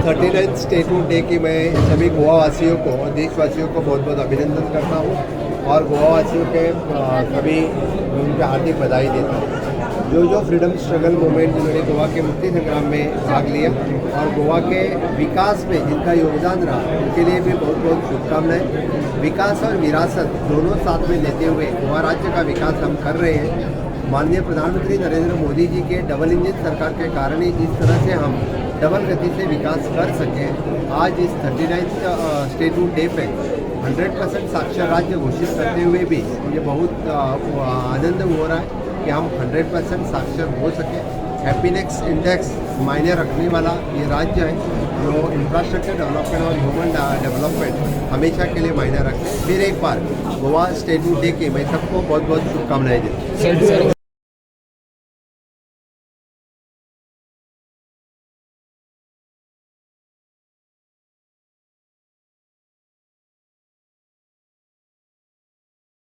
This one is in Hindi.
39 स्टेटहुड डे की मैं सभी गोवा वासियों को और देशवासियों को बहुत बहुत अभिनंदन करता हूँ और गोवा वासियों के सभी उनके हार्दिक बधाई देता हूँ। जो फ्रीडम स्ट्रगल मूवमेंट जिन्होंने गोवा के मुक्ति संग्राम में भाग लिया और गोवा के विकास में जिनका योगदान रहा उनके लिए भी बहुत बहुत शुभकामनाएं। विकास और विरासत दोनों साथ में लेते हुए गोवा राज्य का विकास हम कर रहे हैं। माननीय प्रधानमंत्री नरेंद्र मोदी जी के डबल इंजन सरकार के कारण ही इस तरह से हम डबल गति से विकास कर सकें। आज इस 39 स्टेटहुड डे पे 100% साक्षर राज्य घोषित करते हुए भी मुझे बहुत आनंद हो रहा है कि हम 100% साक्षर हो सके। हैप्पीनेस इंडेक्स मायने रखने वाला ये राज्य है जो इंफ्रास्ट्रक्चर डेवलपमेंट और ह्यूमन डेवलपमेंट हमेशा के लिए मायने रखते हैं। फिर एक बार गोवा स्टेटहुड डे की मैं सबको बहुत बहुत शुभकामनाएं देता हूँ।